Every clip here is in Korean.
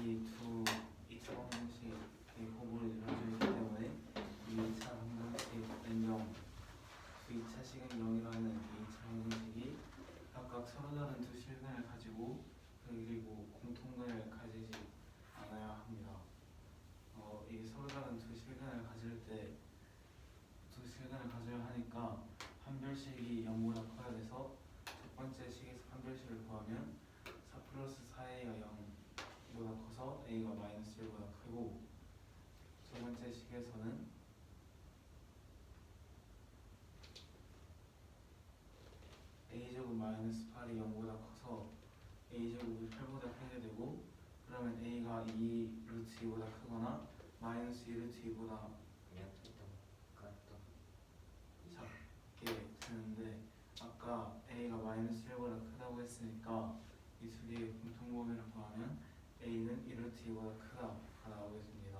2차 방정식이 호불호 이루어져 있기 때문에 2차 방정식은 0, 2차 식은 0이라는 2차 방정식이 각각 서로 다른 두 실근을 가지고 그리고 공통근을 가지지 않아야 합니다. 이게 서로 다른 두 실근을 가질 때 두 실근을 가져야 하니까 판별식이 0보다 커야 돼서 첫 번째 식에서 판별식을 구하면 4 플러스 4a가 0보다 커서 a가 마이너스 1보다 크고 두 번째 식에서는 a제곱 마이너스 8이 0보다 커서 a제곱이 8보다 크게 되고 그러면 a가 2 루트 2보다 크거나 마이너스 2 루트 2보다 작게 되는데 아까 a가 마이너스 1보다 크다고 했으니까 이 두 개의 공통 범위를 구하면 a는 1 루트 2보다 크다가 나오겠습니다.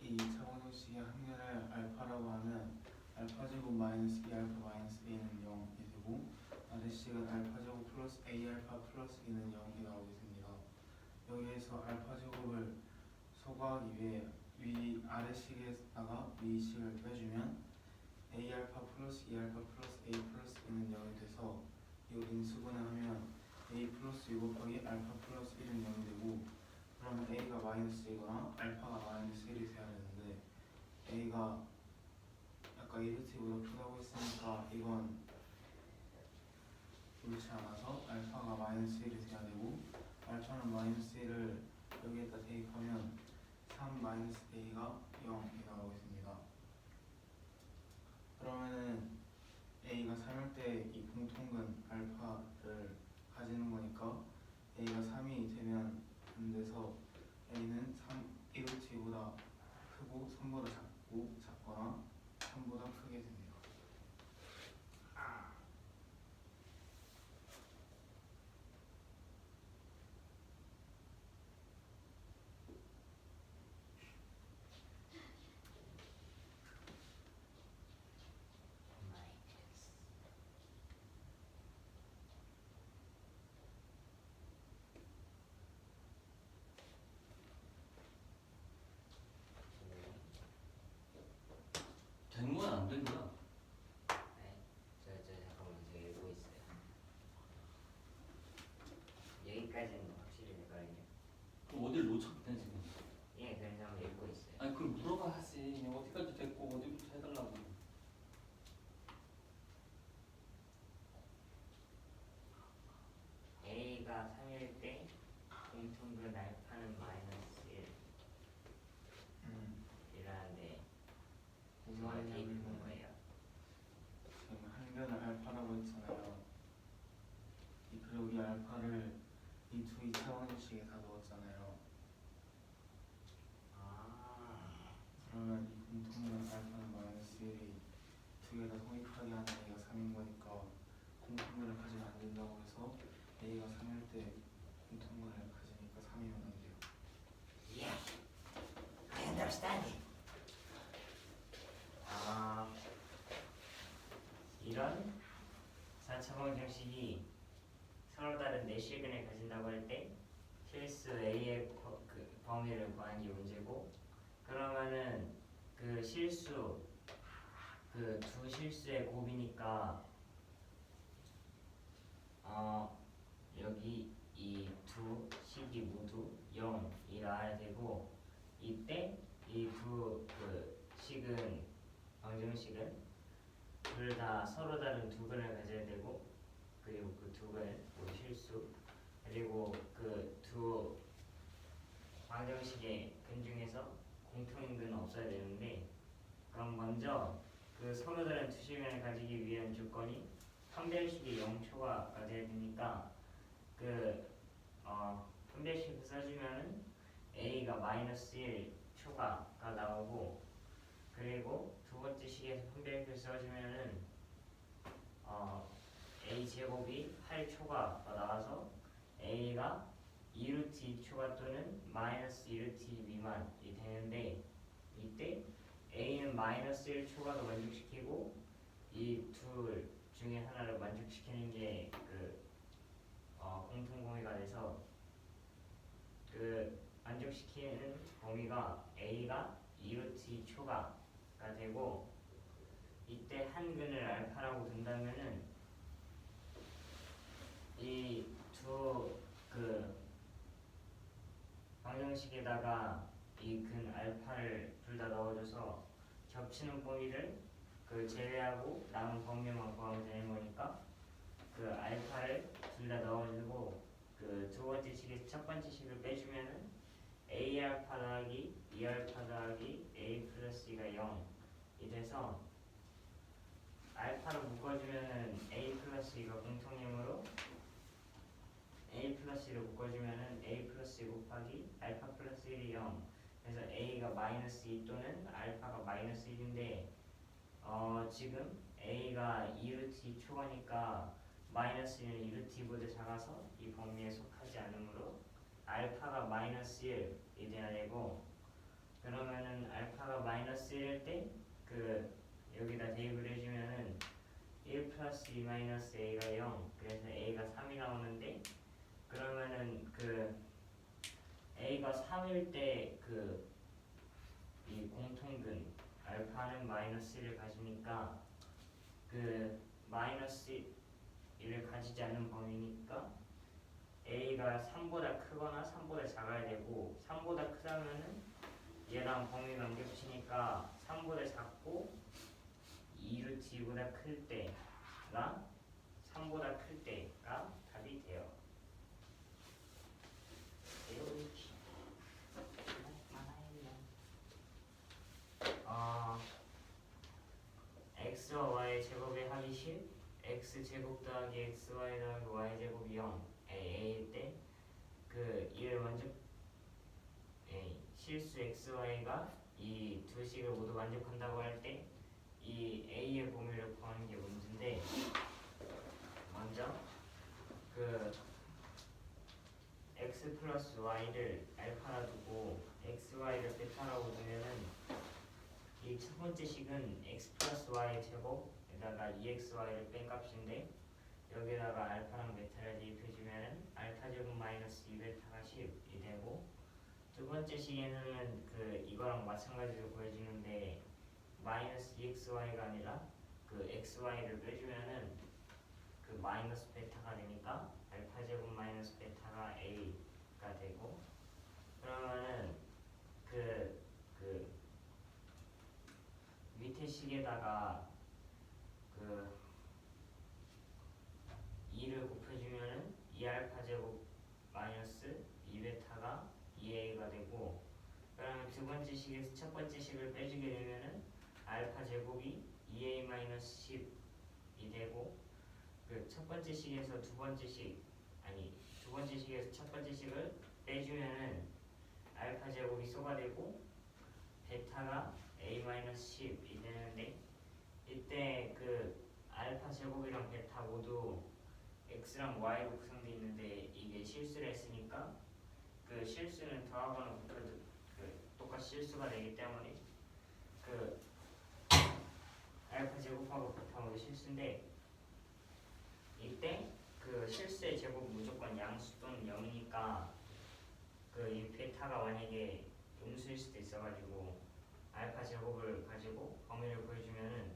이 2차 방정식의 합렬을 알파라고 하면 알파제곱 마이너스 2알파 마이너스 a는 0이 되고 아래식은 알파제곱 플러스 a알파 플러스 2는 0이 나오겠습니다. 여기에서 알파제곱을 소거하기 위해 아래식에다가 위식을 빼주면 a알파 플러스 2알파 플러스 a 플러스 2는 0이 돼서 이거 인수분해 하면 a 플러스 2 곱하기 알파 플러스 1은 0이 되고 그러면 a가 마이너스 2거나 알파가 마이너스 1이 돼야 되는데 a가 아까 1루트보다 크다고 했으니까 이건 옳지 않아서 알파가 마이너스 1이 돼야 되고 알파는 마이너스 1을 여기에다 대입하면 3 마이너스 a가 0이 나오겠습니다. 그러면은 a가 3일 때 이 공통근 알파를 가지는 거니까 a가 3이 되면 안 돼서 a는 1루트 2보다 크고 3보다 작고 작거나 3보다 크게 됩니다. 된 거야 안 된 거야? 네, 잠깐만 제가 읽고 있어요. 여기까지는 확실히 됐거든요. 그럼 어딜 놓쳤대 지금? 예, 그래서 한번 읽고 있어요. 아니 그럼 물어봐야지. 어디까지 됐고 어디부터 해달라고. a가 3일 때 공통근 알파는 마이너스 1이라는데 무슨 대입한 말이냐면 거예요. 지금 항변을 알파라고 했잖아요. 그리고 이 알파를 이 두 2차 방정식에 다 넣었잖아요. 그러면 이 공통분 알파는 마이너스 1이 두 개 다 성립하게 하는 a가 3인 거니까 공통분을 가지면 안 된다고 해서 a가 3일 때 공통분을 가지니까 3이면 안 돼요. Yeah, I understand. 이런 4차 방정식이 서로 다른 내실근을 가진다고 할 때 실수 A의 범위를 구하는 게 문제고 그러면은 그 실수 그 두 실수의 곱이니까 여기 이 두 식이 모두 0이 나와야 되고 이때 이 두 그 식은 방정식은 둘 다 서로 다른 두 근을 가져야 되고 그리고 그 두 근을 모두 실수 그리고 그 두 방정식의 근 중에서 공통근은 없어야 되는데 그럼 먼저 그 서로 다른 두 실근을 가지기 위한 조건이 판별식이 0초가 돼야 되니까 판별식을 써주면은 a가 마이너스 1 초가가 나오고 그리고 두 번째 식에서 판별식을 써주면은 a 제곱이 8초가 나와서 a가 2루트 2초가 또는 마이너스 2루트 2 미만이 되는데 이때 a는 마이너스 1초가도 만족시키고 이 둘 중에 하나를 만족시키는 게 그 공통 범위가 돼서 그 만족시키는 범위가 a가 2루트 2초가 되고 이때 한 근을 알파라고 둔다면은 이 두 그 방정식에다가 이 근 알파를 둘 다 넣어줘서 겹치는 범위를 그 제외하고 남은 범위만 구하면 되는 거니까 그 알파를 둘 다 넣어주고 그 두 번째 식에서 첫 번째 식을 빼주면은 a 알파 더하기 2 알파 더하기 a 플러스 2가 0이 돼서 알파로 묶어주면은 a 플러스 2가 공통이므로 a 플러스 2를 묶어주면은 a 플러스 2 곱하기 알파 플러스 1이 0 그래서 a가 마이너스 2 또는 알파가 마이너스 1인데 지금 a가 2루트 2초가니까 마이너스 1은 2루트 2보다 작아서 이 범위에 속하지 않으므로 알파가 마이너스 1이 돼야 되고 그러면은 알파가 마이너스 1일 때 그 여기다 대입을 해주면은 1 플러스 2 마이너스 a가 0 그래서 a가 3이 나오는데 그러면은 그 a가 3일 때 그 이 공통근 알파는 마이너스 1을 가지니까 그 마이너스 1을 가지지 않는 범위니까 a가 3보다 크거나 3보다 작아야 되고 3보다 크다면은 얘랑 범위가 안 겹치니까 3보다 작고 2루트 2보다 클 때가 3보다 클 때가 답이 돼요. x와 y 제곱의 하기 10 x 제곱 더하기 xy 더하기 y 제곱이 0 a일 때 그 이를 먼저 실수 xy가 이 두 식을 모두 만족한다고 할 때 이 a의 범위를 구하는 게 문제인데 먼저 그 x 플러스 y를 알파라 두고 xy를 베타라고 두면은 이 첫 번째 식은 x 플러스 y 제곱에다가 2xy를 뺀 값인데 여기다가 알파랑 베타를 대입해주면은 알파 제곱 마이너스 2베타가 10이 되고 두 번째 식에는 그 이거랑 마찬가지로 보여주는데 마이너스 2xy가 아니라 그 xy를 빼주면은 그 마이너스 베타가 되니까 알파 제곱 마이너스 베타가 a가 되고 그러면은 그 밑에 식에다가 그 2를 곱해주면은 2알파 제곱 마이너스 2베타가 2a가 되고 그러면 두 번째 식에서 첫 번째 식을 빼주게 되면은 알파 제곱이 2a 마이너스 10이 되고 그 첫 번째 식에서 두 번째 식에서 첫 번째 식을 빼주면은 알파 제곱이 쏘가 되고 베타가 a 마이너스 10이 되는데 이때 그 알파 제곱이랑 베타 모두 x랑 y로 구성되어 있는데 이게 실수를 했으니까 그 실수는 더하거나 곱해도 그 똑같이 실수가 되기 때문에 그 알파 제곱하고 베타 모두 실수인데 이때 그 실수의 제곱은 무조건 양수 또는 0이니까 그 이 베타가 만약에 음수일 수도 있어가지고 알파 제곱을 가지고 범위를 보여주면은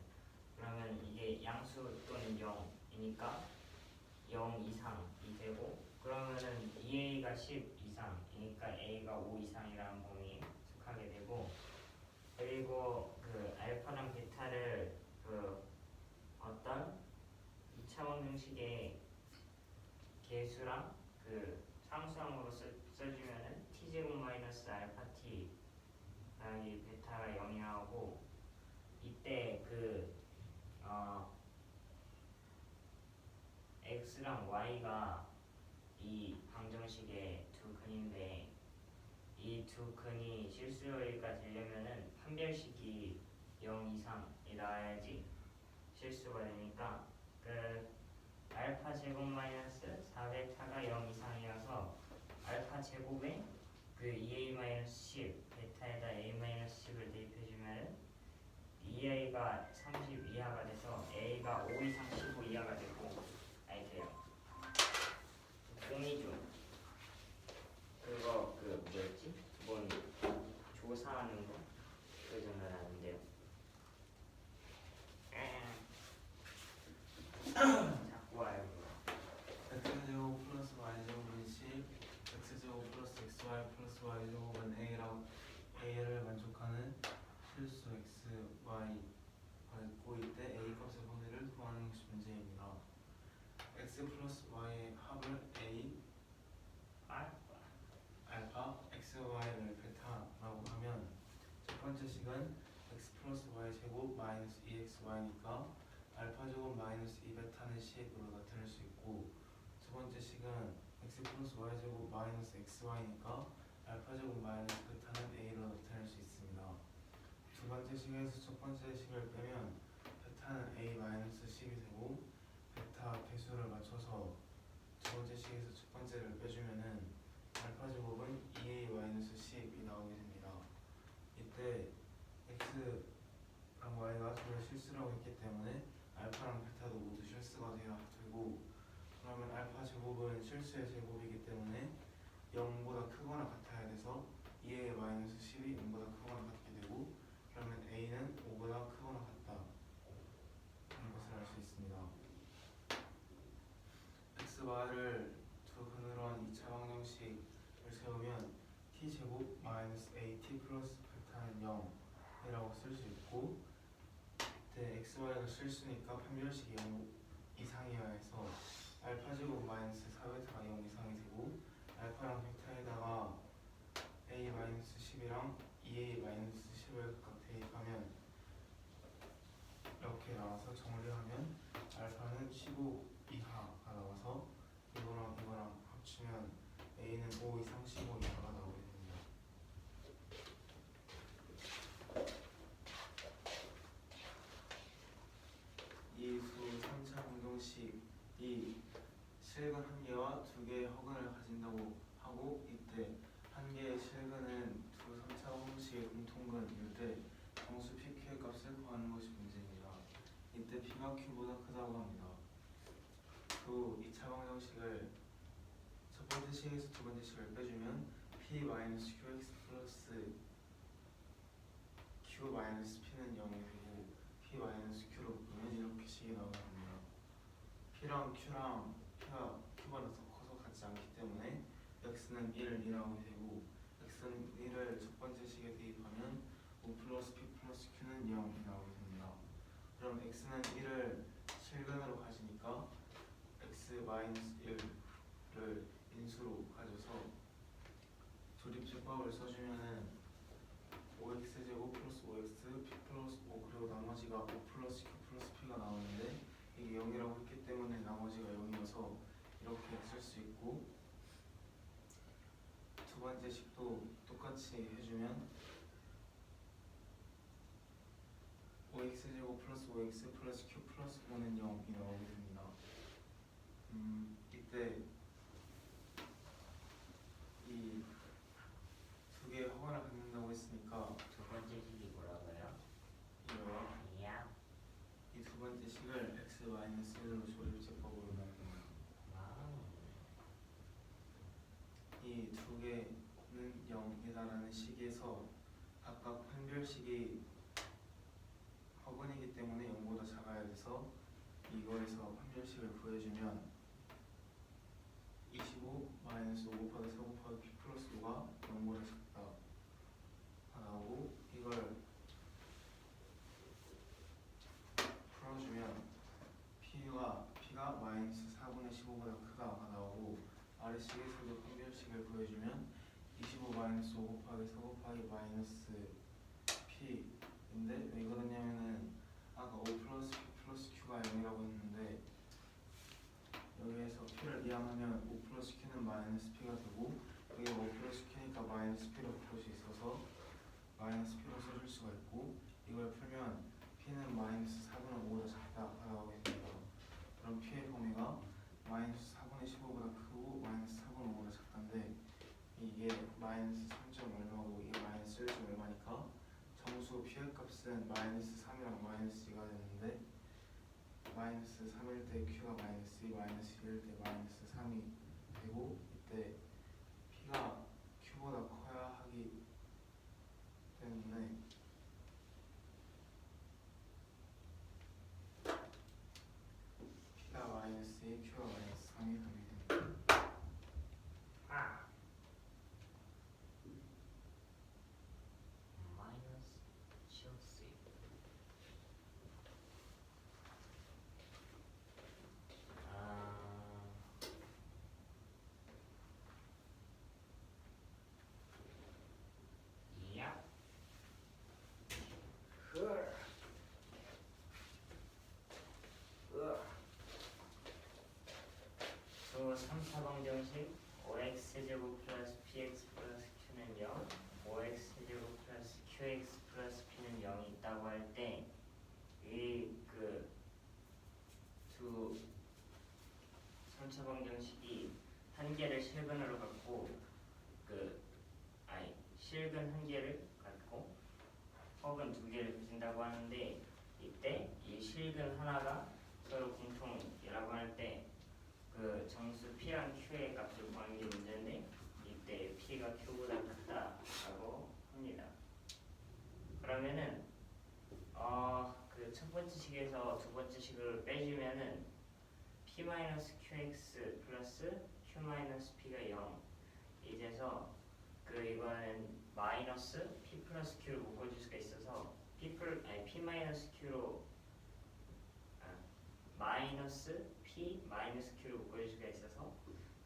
그러면 이게 양수 또는 0이니까 0 이상이 되고 그러면은 2a가 10 이상이니까 a가 5 이상이라는 범위에 속하게 되고 그리고 그 알파랑 베타를 그 어떤 2차원 형식의 개수랑 그 상수함으로 써주면은 t제곱 마이너스 알파 t 더하기 베타가 0이 나오고 이때 그 x랑 y가 이 방정식의 두 근인데 이 두 근이 실수요일까 되려면은 판별식이 0 이상이 나와야지 실수가 되니까 그 알파 제곱 마이너스 4베타가 0 이상이라서 알파 제곱에 그 2a 마이너스 10 베타에다 a 마이너스 10을 대입해주면 2 2a가 30 이하가 돼서 a가 5 이상 15 이하가 되고 아니 돼요. 공이죠. 그거 그 뭐였지? 뭔 조사하는 거? 그 정도는 아닌데요. 자꾸 와요 그거. x제곱 플러스 y제곱은 10 x제곱 플러스 xy 플러스 y제곱은 a를 만족하는 실수 xy 가 있고 이때 a 값의 범위를 구하는 것이 문제입니다. x 플러스 y의 합을 a 알파 xy를 베타라고 하면 첫 번째 식은 x 플러스 y 제곱 마이너스 2xy니까 알파 제곱 마이너스 2베타는 10으로 나타낼 수 있고 두 번째 식은 x 플러스 y 제곱 마이너스 xy니까 알파 제곱 마이너스 베타는 a로 나타낼 수 있습니다. 두 번째 식에서 첫 번째 식을 빼면 베타는 a 마이너스 10이 되고 베타 배수를 맞춰서 두 번째 식에서 첫 번째를 빼주면은 알파 제곱은 2a 마이너스 10이 나오게 됩니다. 이때 x랑 y가 둘 실수라고 했기 때문에 알파랑 베타도 모두 실수가 되어야 되고 그러면 알파 제곱은 실수의 제곱이기 때문에 0보다 크거나 같아야 돼서 2a 마이너스 10이 0보다 크거나 같게 되고 그러면 a는 5보다 크거나 같다 하는 것을 알 수 있습니다. x, y를 두 근으로 한 2차 방정식을 세우면 t제곱 마이너스 at 플러스 베타는 0이라고 쓸 수 있고 이때 x, y가 실수니까 판별식이 0 이상이어야 해서 알파 제곱 마이너스 4베타가 0 이상이 되고 알파랑 베타에다가 a 마이너스 10이랑 2a 마이너스 10을 각각 대입하면 이렇게 나와서 정리하면 알파는 15 이하가 나와서 이거랑 합치면 a는 5 이상 15 이하가 나오게 됩니다. 이수 3차 방정식이 실근 한 개와 두 개의 허근을 가진다고 하고 이때 한 개의 실근은 두 3차 방정식의 공통근일 때 정수 PQ의 값을 구하는 것이 문제입니다. 이때 P가 Q보다 크다고 합니다. 두 2차 방정식을 첫 번째 식에서 두 번째 식을 빼주면 P 마이너스 QX 플러스 Q 마이너스 P는 0이 되고 P 마이너스 Q로 바꾸면 이렇게 식이 나오게 됩니다. P랑 Q랑 P가 Q보다 더 커서 같지 않기 때문에 X는 1이 나오게 되고 X는 1을 첫 번째 식에 대입하면 5 플러스 P 플러스 Q는 0이 나오게 됩니다. 그럼 X는 1을 실근으로 가지니까 X 마이너스 1을 인수로 가져서 조립제법을 써주면은 5x제곱 플러스 5x p 플러스 5 그리고 나머지가 5 플러스 q 플러스 p가 나오는데 이게 0이라고 했기 때문에 나머지가 0이어서 이렇게 쓸 수 있고 두 번째 식도 똑같이 해주면 5x제곱 플러스 5x 플러스 q 플러스 5는 0이 나오게 됩니다. 이때 이 두 개의 허가를 갖는다고 했으니까 두 번째 식이 뭐라고요? 이거요. 야. 이 두 번째 식을 x-1로 조립제법으로 나눕니다. 와우. 이 두 개는 0이다라는 식에서 각각 판별식이 허근이기 때문에 0보다 작아야 돼서 이거에서 판별식을 구해주면 25 마이너스 5 곱하기 4 곱하기 p 플러스 5가 0보다 작다 나오고 이걸 풀어주면 P가 마이너스 4분의 15보다 크다가 나오고 아래식에서도 판별식을 구해주면 25 마이너스 5 곱하기 4 곱하기 마이너스 P인데 왜 그러냐면은 아까 5 플러스 P 플러스 Q가 0이라고 했는데 여기에서 P를 이항하면 5 플러스 Q는 마이너스 P가 되고 여기 5 플러스 Q니까 마이너스 P로 바꿀 수 있어서 마이너스 P로 써줄 수가 있고 이걸 풀면 P는 마이너스 4분의 5보다 작다가 나오게 됩니다. 그럼 P의 범위가 마이너스 4분의 15보다 크고 마이너스 4분의 5보다 작다인데 이게 마이너스 3점 얼마고 이게 마이너스 1점 얼마니까 정수 정수 P의 값은 마이너스 3이랑 마이너스 2가 되는데 마이너스 3일 때 Q가 마이너스 2, 마이너스 1일 때 마이너스 3이 되고 이때 P가 Q보다 커야 하기 때문에 P가 마이너스 2, Q가 마이너스 3이 답이 됩니다. 아 마이너스 칠십. 야. 또 3차 방정식 5x 세제곱 플러스 px 플러스 q는 0, 5x 세제곱 플러스 qx 플러스 p는 0이 있다고 할 때 이 두 3차 방정식이 한 개를 실근으로 갖고 실근 한 개를 갖고 혹은 두 개를 가진다고 하는데 이때 이 실근 하나가 서로 공통이라고 할 때 그 정수 P랑 Q의 값을 구하는 게 문제인데 이때 P가 Q보다 크다라고 합니다. 그러면은 그 첫 번째 식에서 두 번째 식을 빼주면은 P-QX 플러스 Q-P가 0 이제서 이거는 마이너스 P 플러스 Q를 묶어줄 수가 있어서 P-Q로 마이너스 P 마이너스 Q로 묶어줄 수가 있어서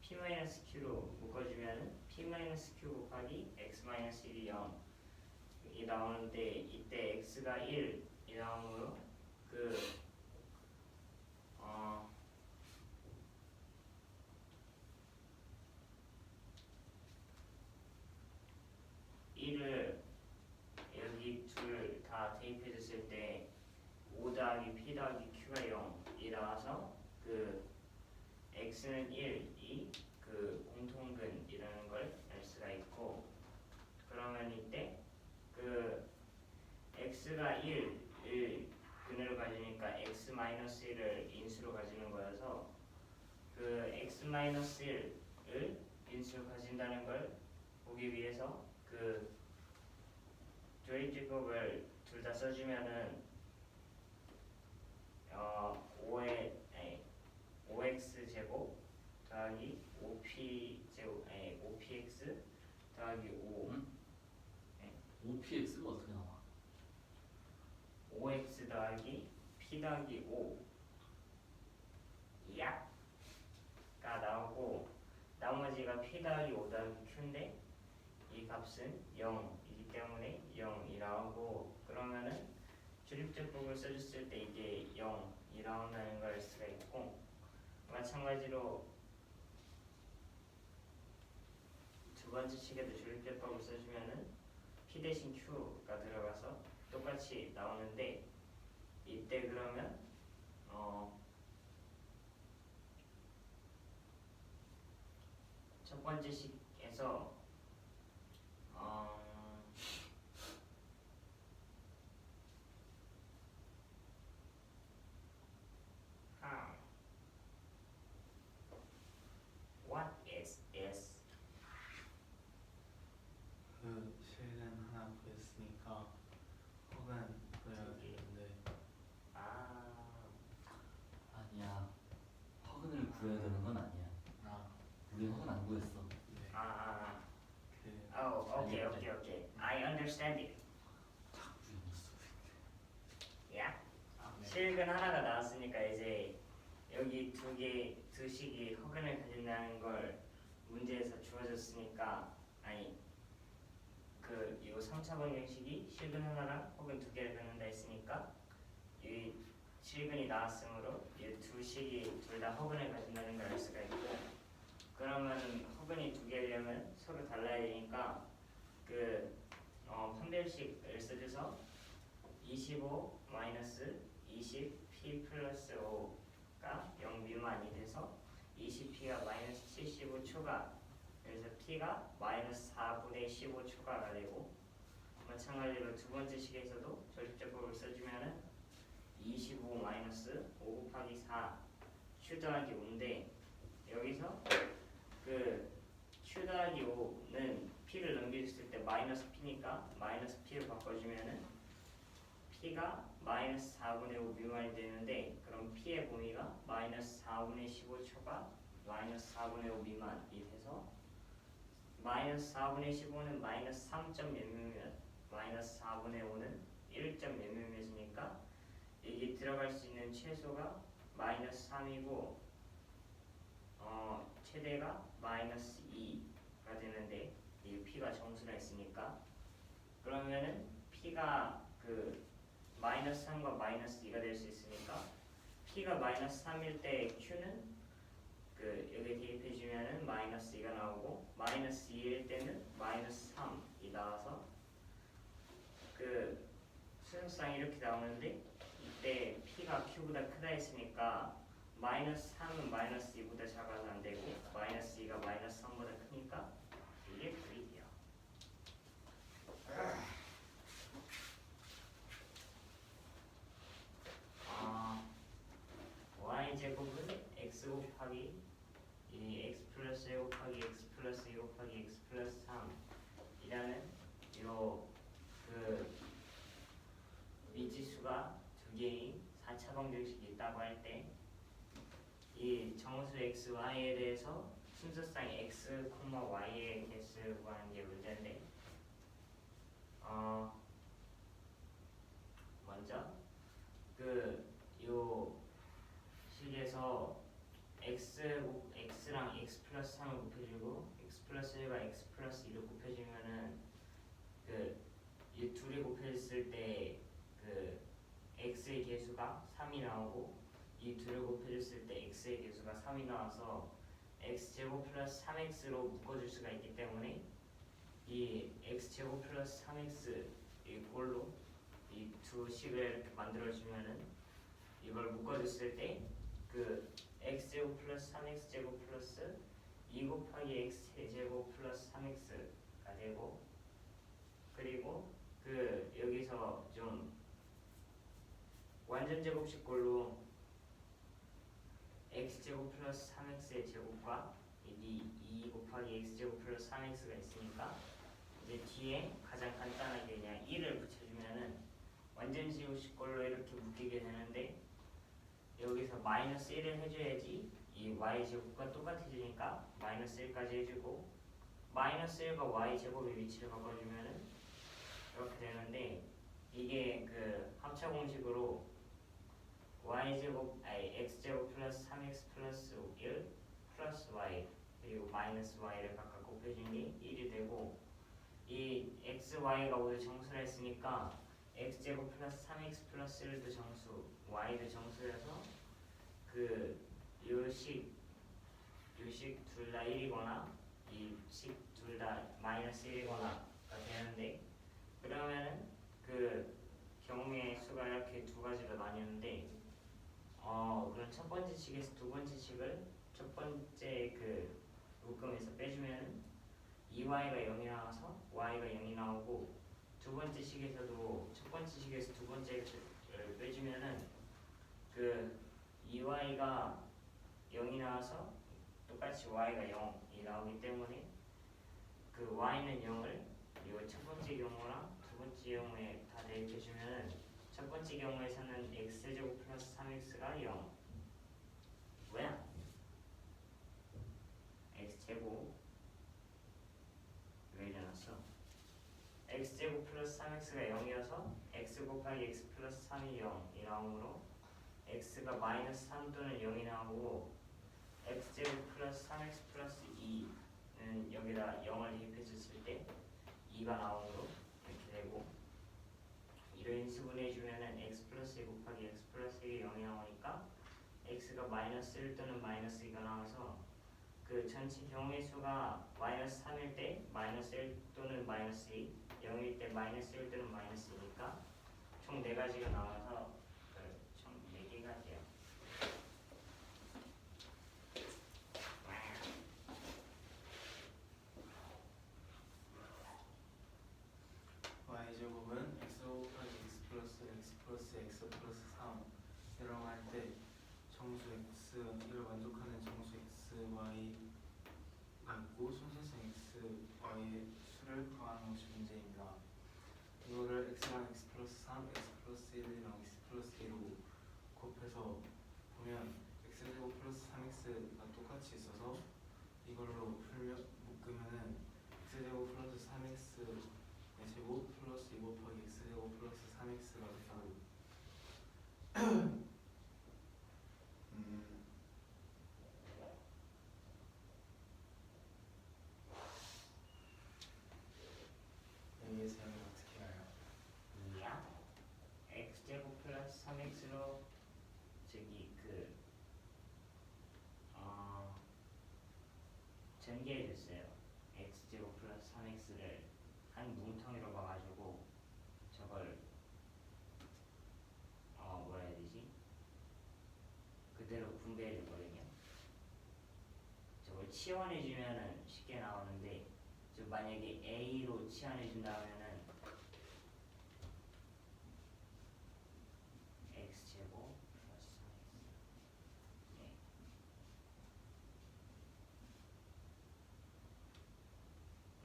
P 마이너스 Q로 묶어주면은 P 마이너스 Q 곱하기 X 마이너스 1이 0이 나오는데 이때 X가 1이 나오므로 1을 여기 둘 다 대입해줬을 때 5 더하기 P 더하기 Q가 0이 나와서 X는 1이 공통근이라는 걸 알 수가 있고 그러면 이때 X가 1을 근으로 가지니까 X-1을 인수로 가지는 거여서 X-1을 인수로 가진다는 걸 보기 위해서 조립제법을 둘 다 써주면은 5x 제곱 더하기 5p 제곱 5px 더하기 5 응? 5px가 어떻게 나와? 5x 더하기 p 더하기 5 가 나오고 나머지가 p 더하기 5 더하기 q인데 이 값은 0이기 때문에 0이 나오고 그러면은 조립제법을 써줬을 때 이게 0이 나온다는 걸 알 수가 있고 마찬가지로 두 번째 식에도 조립제법을 써주면은 p 대신 q가 들어가서 똑같이 나오는데 이때 그러면 첫 번째 식에서 what is 실근 하나 구했으니까 혹은 구해야 되는데 아니야. 허근을 구해야 되는 건 아니야. 우리 허근 안 구했어. okay. I understand it. Yeah. 실근 하나가 나왔으니까 이제 여기 두 식이 허근을 가진다는 걸 문제에서 주어졌으니까 이 3차 방정식이 실근 하나랑 혹은 두 개를 갖는다 했으니까 이 실근이 나왔으므로 이 두 식이 둘 다 허근을 가진다는 걸 알 수가 있고 그러면 허근이 두 개려면 서로 달라야 되니까 판별식을 써줘서 25 마이너스 20 P 플러스 5가 0 미만이 돼서 20P가 마이너스 75초가 그래서 P가 마이너스 4분의 15초가가 되고 마찬가지로 두 번째 식에서도 조립제법을 써주면은 25 마이너스 5 곱하기 4 q 더하기 5인데 여기서 그 q 더하기 5는 p를 넘겨줬을 때 마이너스 p니까 마이너스 p로 바꿔주면은 p가 마이너스 4분의 5 미만이 되는데 그럼 p의 범위가 마이너스 4분의 15초가 마이너스 4분의 5 미만이 돼서 마이너스 4분의 15는 마이너스 3점 몇 몇몇 마이너스 4분의 5는 1점 몇 몇몇이니까 이게 들어갈 수 있는 최소가 마이너스 3이고 최대가 마이너스 2가 되는데 이 p가 정수라 했으니까 그러면은 p가 그 마이너스 3과 마이너스 2가 될 수 있으니까 p가 마이너스 3일 때 q는 그 여기 대입해주면은 마이너스 2가 나오고 마이너스 2일 때는 마이너스 3이 나와서 그 수능상 이렇게 나오는데 이때 p가 q보다 크다 했으니까 마이너스 3은 마이너스 2보다 작아서 안 되고 마이너스 2가 마이너스 3보다 크니까 이게 불이 돼요. y 제곱은 x 곱하기 이 x 플러스 1 곱하기 x 플러스 2 곱하기 x 플러스 3이라는 요 그 미지수가 두 개의 4차 방정식이 있다고 할 때 이 정수 x, y에 대해서 순서상 x, y의 개수 구하는 게 문제인데 먼저 그 요 식에서 x랑 x 플러스 3을 곱해주고 x 플러스 1과 x 플러스 2를 곱해주면은 그 이 둘이 곱해졌을 때 그 x의 개수가 3이 나오고 이 둘을 곱해줬을 때 x의 개수가 3이 나와서 x제곱 플러스 3x로 묶어줄 수가 있기 때문에 이 x제곱 플러스 3x 이꼴로 이 두 식을 이렇게 만들어주면은 이걸 묶어줬을 때 그 x제곱 플러스 3x제곱 플러스 2 곱하기 x제곱 플러스 3x가 되고 그리고 그 여기서 좀 완전 제곱식꼴로 x제곱 플러스 3x의 제곱과 2 곱하기 x제곱 플러스 3x가 있으니까 이제 뒤에 가장 간단하게 그냥 1을 붙여주면은 완전 제곱식꼴로 이렇게 묶이게 되는데 여기서 마이너스 1을 해줘야지 이 y제곱과 똑같아지니까 마이너스 1까지 해주고 마이너스 1과 y제곱의 위치를 바꿔주면은 이렇게 되는데 이게 그 합차 공식으로 x제곱 플러스 3x 플러스 1 플러스 y 그리고 마이너스 y를 각각 곱해준 게 1이 되고 이 x, y가 모두 정수라 했으니까 x제곱 플러스 3x 플러스 1도 정수 y도 정수여서 그 요식 둘 다 1이거나 이 식 둘 다 마이너스 1이거나가 되는데 그러면은 그 경우의 수가 이렇게 두 가지로 나뉘는데 그럼 첫 번째 식에서 두 번째 식을 첫 번째 그 묶음에서 빼주면은 2y가 0이 나와서 y가 0이 나오고 두 번째 식에서도 첫 번째 식에서 두 번째를 빼주면은 그 2y가 0이 나와서 똑같이 y가 0이 나오기 때문에 그 y는 0을 이 첫 번째 경우랑 두 번째 경우에 다 대입해주면 첫 번째 경우에서는 x제곱 플러스 3x가 0 뭐야? x제곱 왜 이래놨어? x제곱 플러스 3x가 0이어서 x 곱하기 x 플러스 3이 0이 나오므로 x가 마이너스 3 또는 0이 나오고 x제곱 플러스 3x 플러스 2는 여기다 0을 대입해줬을 때 2가 나오므로 이렇게 되고 이를 인수분해해주면은 x 플러스 2 곱하기 x 플러스 2가 0이 나오니까 x가 마이너스 1 또는 마이너스 2가 나와서 그 전체 경우의 수가 마이너스 3일 때 마이너스 1 또는 마이너스 2 0일 때 마이너스 1 또는 마이너스 2니까 총 4가지가 나와서 총 4개가 돼요. y제곱 플러스 x 플러스 3 이라고 할 때 정수 x 이걸 만족하는 정수 x y가 있고 손실성 x y의 수를 구하는 것이 문제입니다. 이거를 x랑 x 플러스 3, x 플러스 1이랑 x 플러스 2로 곱해서 보면 x제곱 플러스 3x가 똑같이 있어서 이걸로 묶으면은 x제곱 플러스 3x의 제곱 플러스 2 곱하기 x제곱 플러스 3x가 되고 여기에 사용을 어떻게 해요? 이야 x제곱 플러스 3x로 저기 전개해줬어요. x제곱 플러스 3x를 한 뭉텅이로 봐가지고 저걸 뭐라 해야 되지? 그대로 분배해줬거든요. 저걸 치환해주면은 쉽게 나오는데 저 만약에 a로 치환해준다면은 x제곱 플러스 3x 네.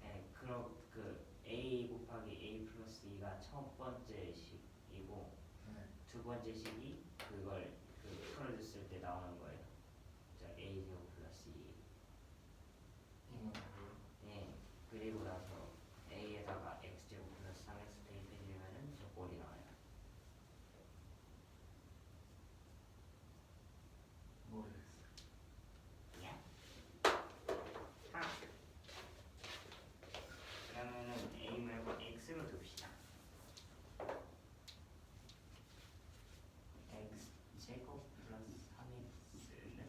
네, 그럼 그 a 곱하기 a 플러스 2가 첫 번째 식이고 네. 두 번째 식이 그걸 풀어줬을 때 나오는 거예요. 저 a 제곱 플러스 2. 이거라고요? 네. 그리고 나서 a에다가 x 제곱 플러스 3x 대입해주면은 저 꼴이 나와요. 모르겠어요. 야. 그러면은 a 말고 x로 둡시다. x 제곱 플러스 3x는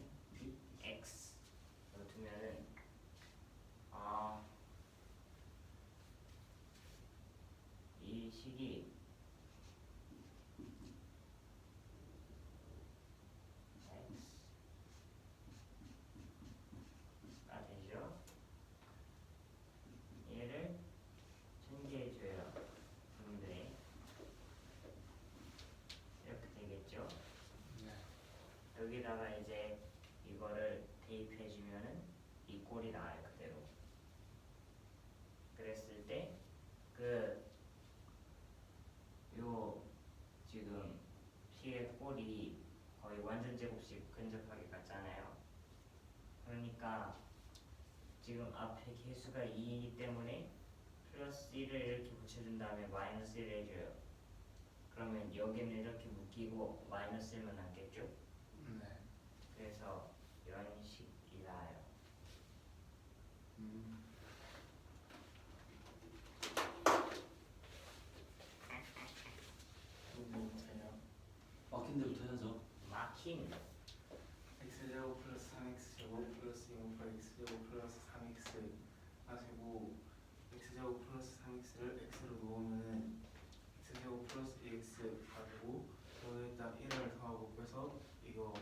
x로 두면은 이 식이 x가 되죠. 얘를 전개해줘요. 분배 이렇게 되겠죠. 네. 여기다가 이제 이거를 대입해주면은 이 꼴이 나와요. 그대로. 그랬을 때 요 지금 식의 꼴이 거의 완전 제곱식 근접하게 같잖아요. 그러니까 지금 앞에 개수가 2이기 때문에 플러스 1을 이렇게 붙여준 다음에 마이너스 1을 해줘요. 그러면 여기는 이렇게 묶이고 마이너스 1만 남겠죠? 네. 그래서 이런 식이 나와요. 뭐부터요? 막힌 데부터 해야죠. 막힌 x제곱 플러스 3x 제곱 플러스 2 곱하기 x제곱 플러스 3x가 되고 x제곱 플러스 3x를 x로 놓으면은 x제곱 플러스 2x가 되고 여기에다 1을 더하고 빼서 이거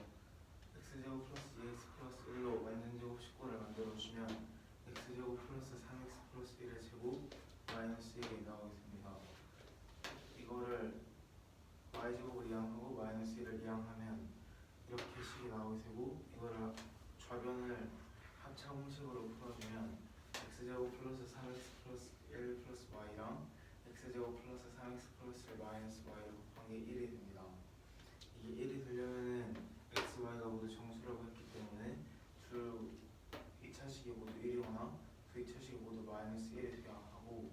x제곱 플러스 2x 플러스 1로 완전 제곱 식구를 만들어주면 x제곱 플러스 3x 플러스 1의 제곱 마이너스 1이 나오게 됩니다. 이거를 y제곱을 이항하고 마이너스 1을 이항하면 이렇게 식이 나오게 되고 이거를 좌변을 합차 공식으로 풀어주면 x제곱 플러스 3x 플러스 1 플러스 y랑 x제곱 플러스 3x 플러스 1 마이너스 y를 곱한 게 1이 됩니다. 이게 1이 되려면은 x, y가 모두 정수라고 했기 때문에 두 2차식이 모두 1이거나 두 2차식이 모두 마이너스 1이 돼야 하고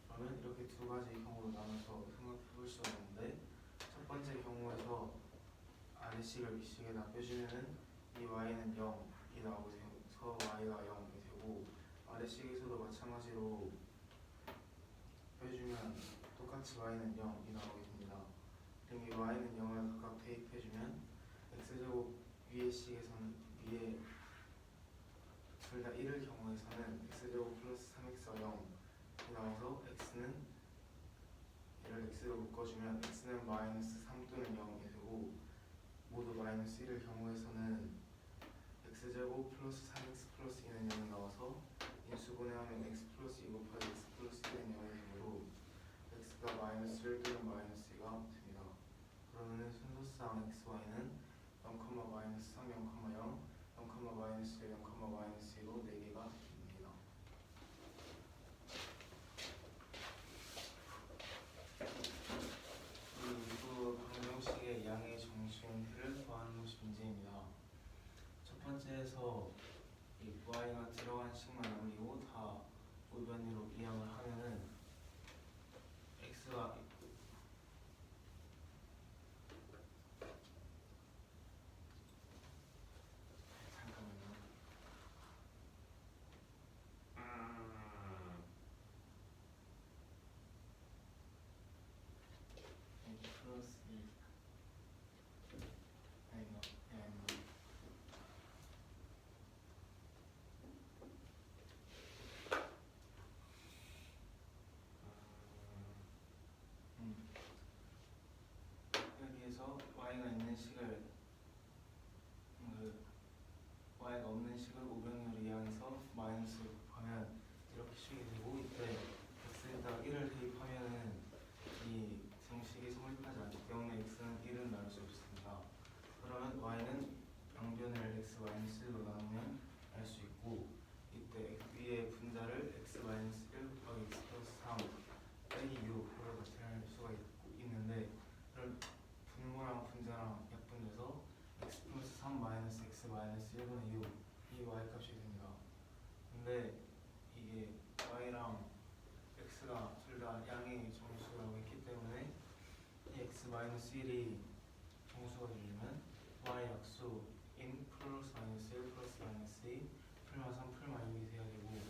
그러면 이렇게 두 가지 경우로 나눠서 생각해 볼 수가 있는데 첫 번째 경우에서 아래식을 윗식에다 빼주면은 이 y는 0이 나오게 돼서 y가 0이 되고 아래식에서도 마찬가지로 빼주면 똑같이 y는 0이 나오게 됩니다. 그럼 이 y는 0을 각각 대입해주면 x제곱 위의 식에서는 위에 둘 다 1일 경우에서는 x제곱 플러스 3x가 0이 나와서 x는 얘를 x로 묶어주면 x는 마이너스 3 또는 0이 되고 모두 마이너스 1일 경우에서는 x제곱 플러스 3x 플러스 2는 0이 나와서 인수분해하면 x 플러스 2 곱하기 x 플러스 1은 0이 되므로 x가 마이너스 1 또는 마이너스 2가 됩니다. 그러면 순서상 xy는 0, 마이너스 3, 0, 0, 0, 마이너스 1, 0, 마이너스 1로 4개가 됩니다. 그리고 방정식의 양의 정수인들을 구하는 것이 문제입니다. 첫 번째에서 이 y가 들어간 식만 남기고 다 우변으로 이항을 하면은 x가 잠깐만요. 플러스 1 아닌가? 네, 아닌가? 여기에서 y가 있는 식을 y가 없는 식을 우변으로 이항해서 마이너스 곱하면 이렇게 식이 되고, 이때 x에다가 1을 대입하면은 이 정식이 성립하지 않기 때문에 x는 1은 나올 수 없습니다. 그러면 y는 양변을 x-1로 나누면 알 수 있고, 이때 위의 분자를 x-1 곱하기 x 플러스 3 빼기 6으로 나타낼 수가 있는데, 그럼 분모랑 분자랑 약분돼서 x 플러스 3 마이너스 x 마이너스 1분의 6 이 y값이 됩니다. 근데 이게 y랑 x가 둘 다 양의 정수라고 했기 때문에 이 x 마이너스 1이 정수가 되려면 y 약수인 플러스 마이너스 1 플러스 마이너스 2 풀마 3 풀마 6이 돼야 되고,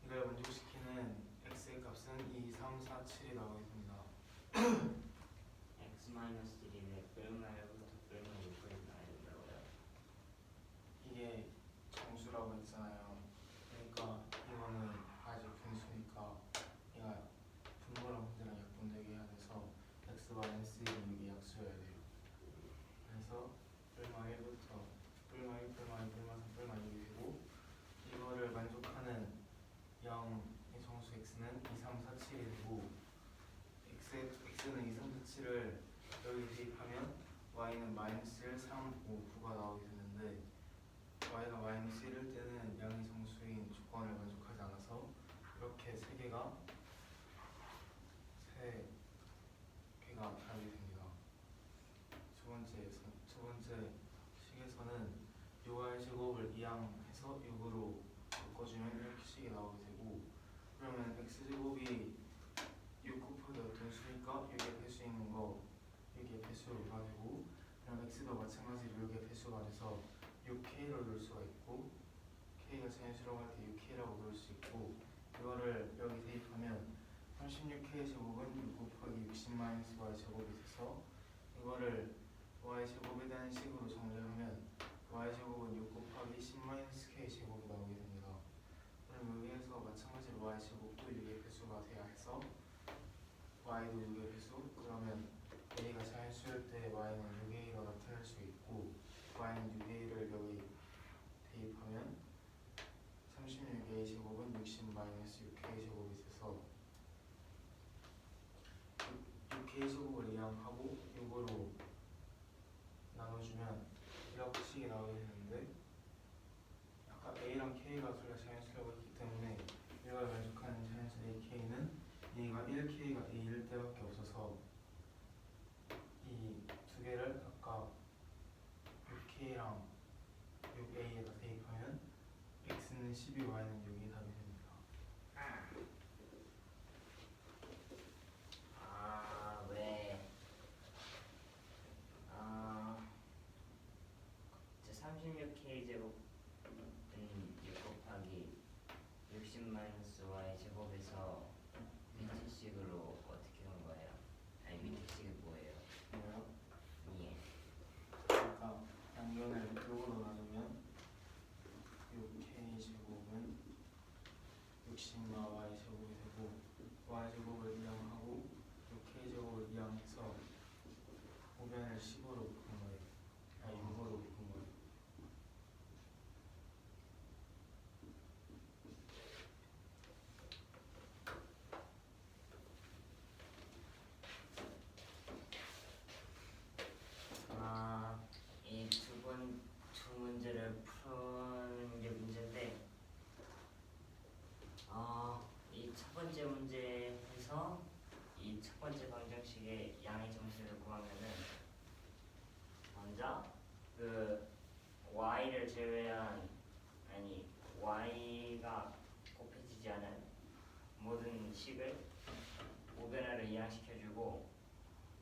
이걸 만족시키는 x의 값은 2, 3, 4, 7이 나오게 됩니다. x-1에 뿔말부터 뿔말 6을 나야 된다고요? 이게 정수라고 했잖아요. 그러니까 이거는 아직 분수니까 얘가 분모랑 분자랑 약분되게 해야 돼서 x-1은 이게 약수여야 돼요. 그래서 뿔마 1부터 뿔마 1, 뿔마 2, 뿔마 3, 뿔마 6이 되고, 이거를 만족하는 0의 정수 x는 2, 3, 4, 7이 되고, x는 2, 3, 4, 7을 여기 대입하면 y는 마이너스 1, 3, 5, 9가 나오게 되는데, y가 마이너스 1일 때는 양의 정수인 조건을 만족하지 않아서 이렇게 세 개가 다르게 됩니다. 두 번째 식에서는 6y 제곱을 이항해서 6으로 바꿔주면 이렇게 식이 나오게 되고, 그러면 x 제곱이 6 곱하기 어떤 수니까 6의 배수 있는 거 6의 배수가 되고, 그럼 x도 마찬가지로 6의 배수가 돼서 6k를 넣을 수가 있고, k가 자연수라고 할 때 6k라고 넣을 수 있고, 이거를 여기 대입하면 36k 제곱은 6 곱하기 60 마이너스 y 제곱이 돼서, 이거를 y 제곱에 대한 식으로 정리하면 y 제곱은 6 곱하기 10 마이너스 k 제곱이 나오게 됩니다. 그럼 여기에서 마찬가지로 y 제곱도 6의 배수가 돼야 해서 y도 6의 배수, 그러면 a가 자연수일 때 y는 6a로 나타낼 수 있고, y는 6a를 여기 대입하면 36a 제곱은 60 마이너스 6k 제곱이 돼서 6k 제곱을 이항하고 6으로 나눠주면 이렇게 식이 나오게 되는데, 아까 a랑 k가 둘 다 자연수라고 했기 때문에 이걸 만족하는 자연수 ak는 a가 1k가 a일 때밖에 없어서 이 두 개를 아까 6k랑 6a에다 대입하면 x는 12, y는 6이 답이 됩니다. 왜? 저 36k 제곱은 6 곱하기 60 마이너스 y 제곱에서 밑에 식으로 어떻게 한 거예요? 아니 밑에 식이 뭐예요? 뭐요? 예. 아까 양변을 6으로 나누면 6k 제곱은 60마 y 제곱이 되고, y 제곱을 이항하고 6k 제곱을 이항해서 우변을 10으로 묶은 거예요. 아니 6으로 묶은 거예요. 그 y를 제외한 아니 y가 곱해지지 않은 모든 식을 우변화를 이항시켜주고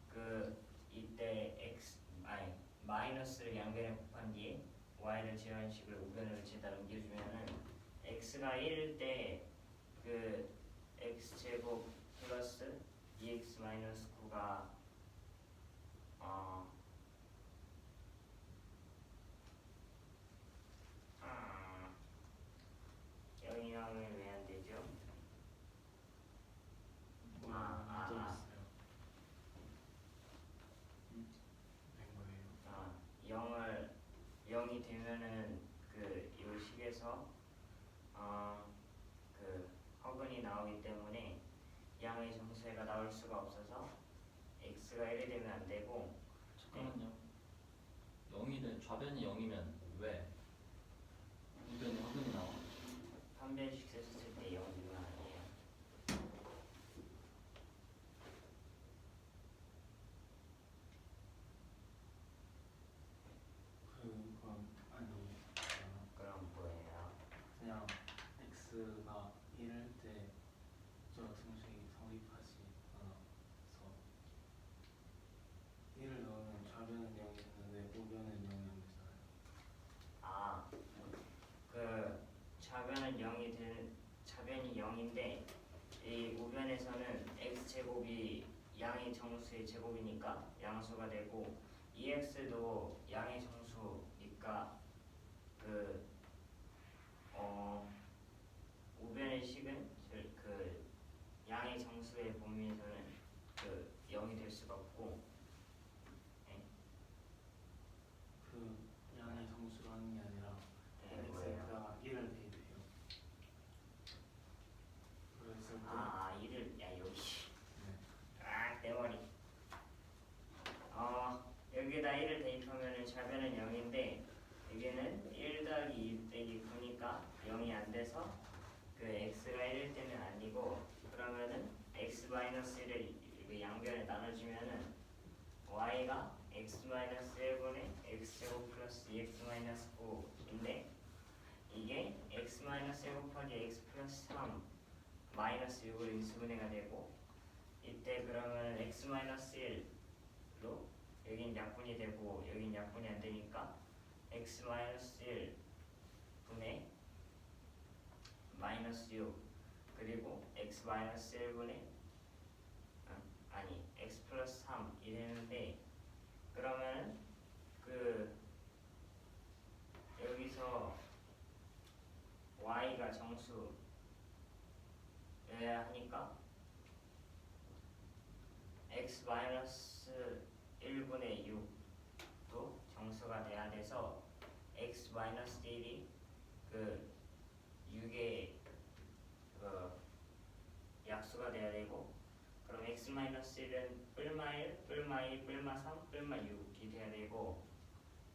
그 이때 x 아니 마이너스를 양변에 곱한 뒤에 y를 제외한 식을 우변으로 제다 넘겨주면은 x가 1일 때 그 x제곱 플러스 2x 마이너스 9가 여기 나오면 왜 안 되죠? 된 거예요. 0이 되면은 그 이 식에서 그 허근이 나오기 때문에 양의 정수가 나올 수가 없어서 x가 1이 되면 안 되고. 잠깐만요. 0이든 좌변이 0이면 왜 우변이 허근이 나와? 판별식 썼을 때 0이면 아니에요. 그건 아니에요. 그럼 뭐예요? 그냥 x가 1일 때 저 정식이 성립하지 않아서 1을 넣으면 좌변은 0이 되는데 우변은 0이 안 되잖아요. 그 좌변이 0인데 이 우변에서는 x제곱이 양의 정수의 제곱이니까 양수가 되고 2x도 양의 정수니까 그 우변의 식은 그 양의 정수의 범위에서는 그 0이 될 수가 없고. 네? 그 양의 정수로 하는 게 아니라 네, 뭐예요? x에다가 1을 대입해요. 그랬을 때 1을 여기 네. 내 머리. 여기다 1을 대입하면은 좌변은 0인데 여기는 1 더하기 2 빼기 9니까 0이 안 돼서 그 x가 1일 때는 아니고, 그러면은 x 마이너스 1을 양변에 나눠주면은 y가 x 마이너스 1분의 x제곱 플러스 2x 마이너스 9인데 이게 x 마이너스 1 곱하기 x 플러스 3 마이너스 6으로 인수분해가 되고, 이때 그러면 x 마이너스 1로 여긴 약분이 되고 여긴 약분이 안 되니까 x 마이너스 1 분의 마이너스 6 그리고 x 마이너스 1분의 x 플러스 3 이랬는데, 그러면은 그 여기서 y가 정수여야 하니까 x 마이너스 1분의 6도 정수가 돼야 돼서 x 마이너스 1이 그 6의 그 약수가 돼야 되고, 그럼 x 마이너스 1은 뿔마 1, 뿔마 2, 뿔마 3, 뿔마 6이 돼야 되고,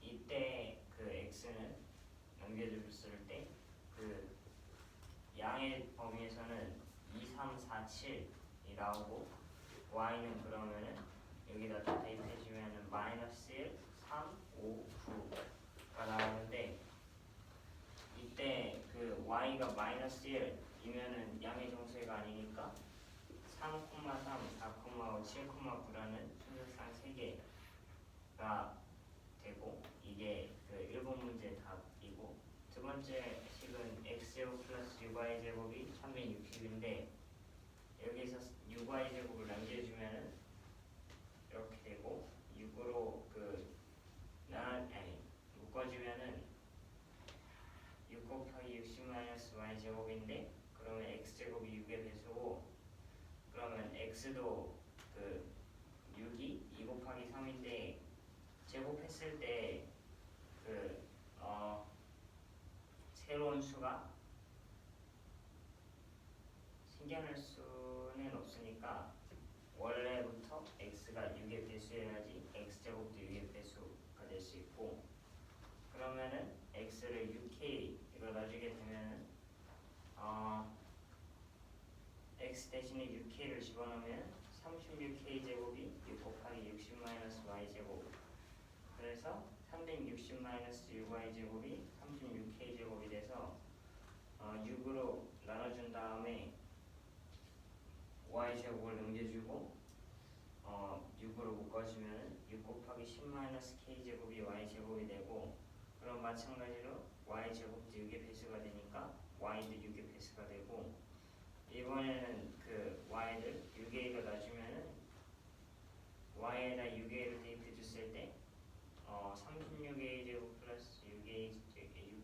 이때 그 x는 넘겨줬을 때 그 양의 범위에서는 2, 3, 4, 7이 나오고 y는 그러면은 여기다 또 대입해주면은 마이너스 1, 3, 5, 9가 나오는데, 이때 그 y가 마이너스 1이면은 양의 정수가 아니니까 3, 3, 4, 5, 7, 9라는 순서상 3개가 되고, 이게 그 1번 문제 답이고, 두 번째 식은 x제곱 플러스 6y제곱이 360인데 여기서 6y제곱을 남겨주면은 이렇게 되고, 6으로 묶어주면은 6 곱하기 60 마이너스 y제곱인데 그러면 x제곱이 6의 배수고, 그러면 x도 그 6이 2 곱하기 3인데 제곱했을 때 그 새로운 수가 생겨날 수는 없으니까 원래부터 x가 6의 배수여야지 x제곱도 6의 배수가 될 수 있고, 그러면은 x를 6k로 놔주게 되면은 x 대신에 6k를 집어넣으면 36k 제곱이 6 곱하기 60 마이너스 y 제곱, 그래서 3 360 마이너스 6y 제곱이 36k 제곱이 돼서 6으로 나눠준 다음에 y 제곱을 넘겨주고 6으로 묶어주면 6 곱하기 10 마이너스 k 제곱이 y 제곱이 되고, 그럼 마찬가지로 y 제곱도 6의 배수가 되니까 y도 6의 배수가 되고, 이번에는 그 y를 6a로 놔주면은 y에다 6a를 대입해 줬을 때 36a 제곱 플러스 6k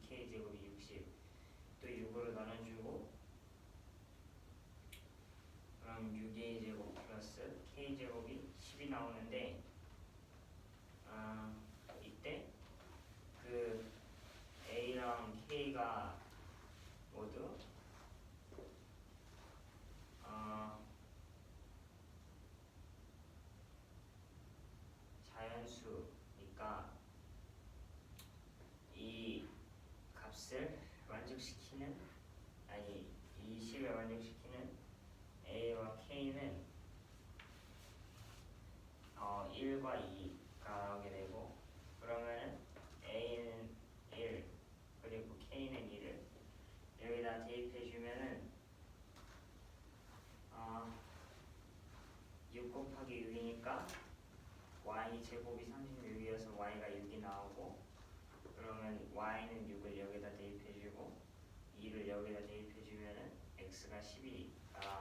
제곱이 60, 또 6으로 나눠주고, 그럼 6a 제곱 플러스 k 제곱이 10이 나오는데, 이때 그 a랑 k가 모두 자연수니까 이 값을 만족시키는, 아니 이 식을 만족시키는 a와 k는 1과 2가 나오게 되고, 그러면은 a는 1 그리고 k는 2를 여기다 대입해 주면은 6 곱하기 6이니까 y 제곱이 36이어서 y가 6이 나오고, 그러면 y는 6을 여기다 대입해 주고 2를 여기다 대입해 주면은 x가 12가